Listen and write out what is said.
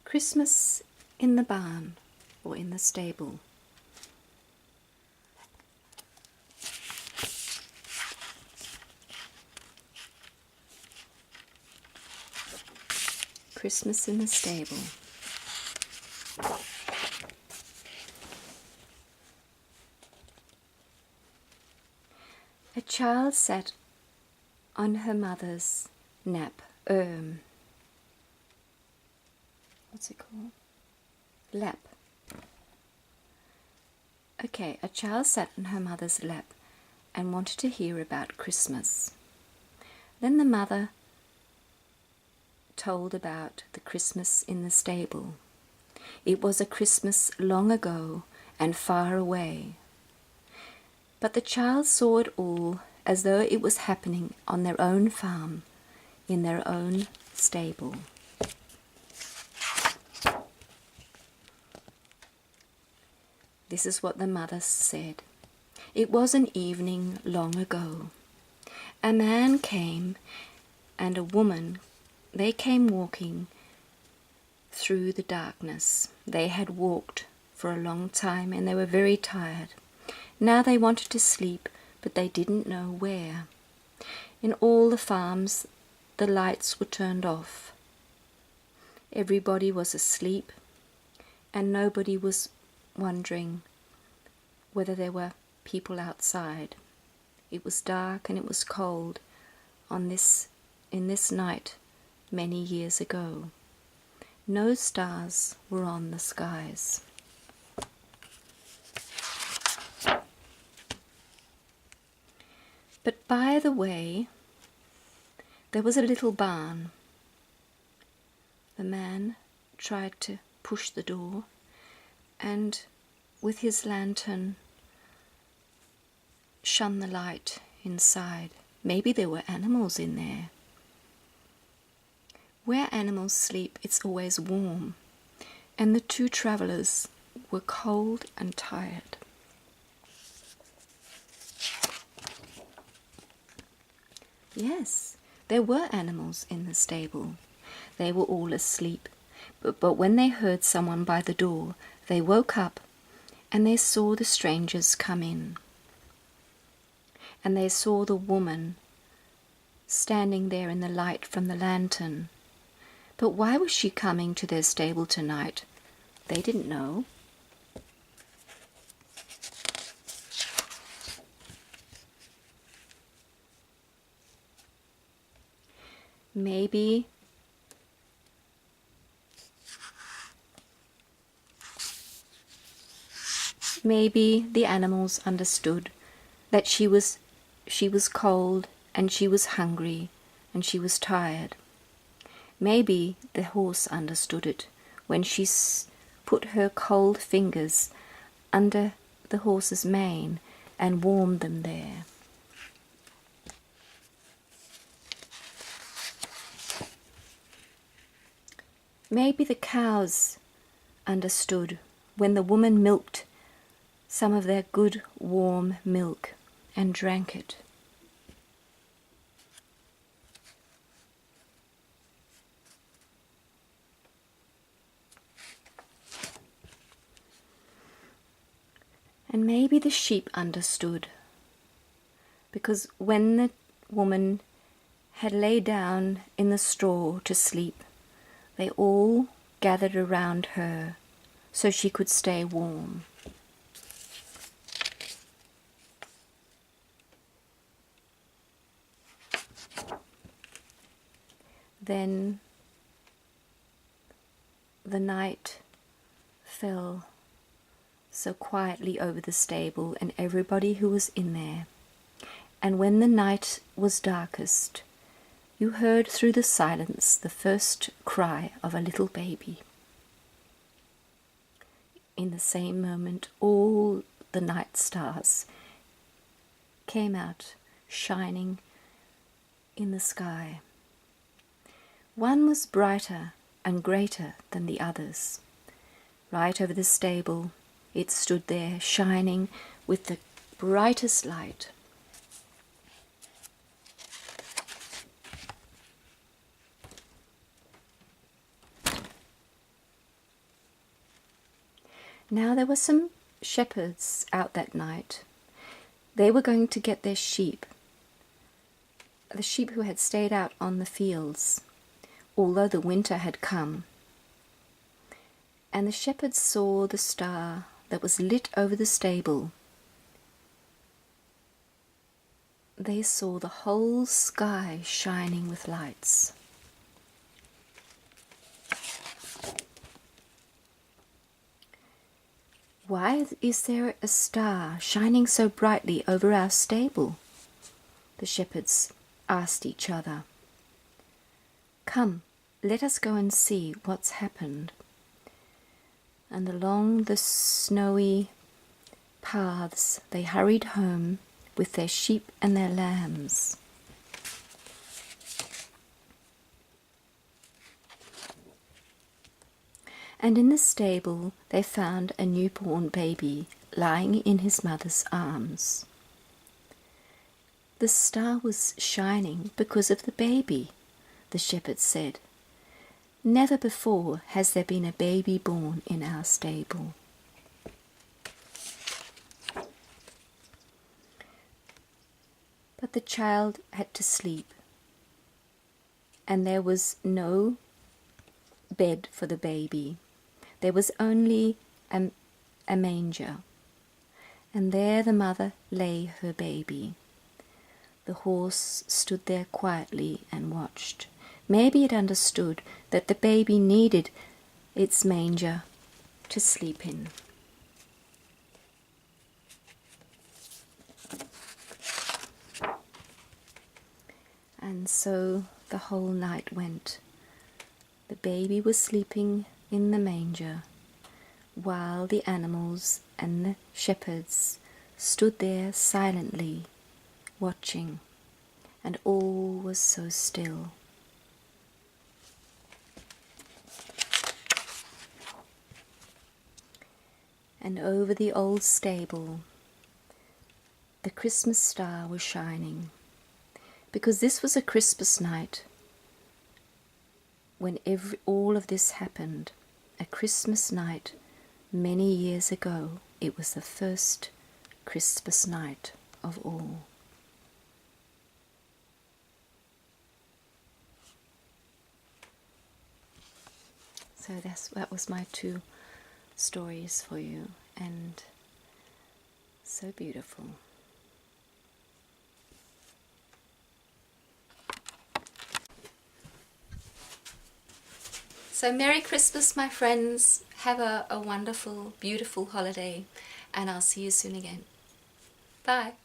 Christmas in the barn or in the stable. Christmas in the stable. A child sat on her mother's nap. What's it called? Lap. Okay, a child sat on her mother's lap and wanted to hear about Christmas. Then the mother told about the Christmas in the stable. It was a Christmas long ago and far away. But the child saw it all as though it was happening on their own farm, in their own stable. This is what the mother said. It was an evening long ago. A man came and a woman. They came walking through the darkness. They had walked for a long time and they were very tired. Now they wanted to sleep, but they didn't know where. In all the farms, the lights were turned off. Everybody was asleep, and nobody was wondering whether there were people outside. It was dark and it was cold in this night many years ago. No stars were on the skies. But by the way, there was a little barn. The man tried to push the door and with his lantern shone the light inside. Maybe there were animals in there. Where animals sleep, it's always warm, and the two travellers were cold and tired. Yes, there were animals in the stable. They were all asleep, but when they heard someone by the door, they woke up and they saw the strangers come in. And they saw the woman standing there in the light from the lantern. But why was she coming to their stable tonight? They didn't know. Maybe the animals understood that she was cold and she was hungry and she was tired. Maybe the horse understood it when she put her cold fingers under the horse's mane and warmed them there. Maybe the cows understood when the woman milked some of their good warm milk and drank it. And maybe the sheep understood, because when the woman had lay down in the straw to sleep, they all gathered around her so she could stay warm. Then the night fell so quietly over the stable and everybody who was in there. And when the night was darkest, you heard through the silence the first cry of a little baby. In the same moment, all the night stars came out, shining in the sky. One was brighter and greater than the others. Right over the stable, it stood there, shining with the brightest light. Now there were some shepherds out that night. They were going to get their sheep, the sheep who had stayed out on the fields, although the winter had come. And the shepherds saw the star that was lit over the stable. They saw the whole sky shining with lights. "Why is there a star shining so brightly over our stable?" the shepherds asked each other. "Come, let us go and see what's happened." And along the snowy paths they hurried home with their sheep and their lambs. And in the stable they found a newborn baby lying in his mother's arms. "The star was shining because of the baby," the shepherds said. "Never before has there been a baby born in our stable." But the child had to sleep, and there was no bed for the baby. There was only a manger, and there the mother lay her baby. The horse stood there quietly and watched. Maybe it understood that the baby needed its manger to sleep in. And so the whole night went. The baby was sleeping in the manger, while the animals and the shepherds stood there silently watching, and all was so still. And over the old stable, the Christmas star was shining, because this was a Christmas night when all of this happened. A Christmas night many years ago. It was the first Christmas night of all. So that was my 2 stories for you, and so beautiful. So Merry Christmas, my friends. Have a wonderful, beautiful holiday, and I'll see you soon again. Bye.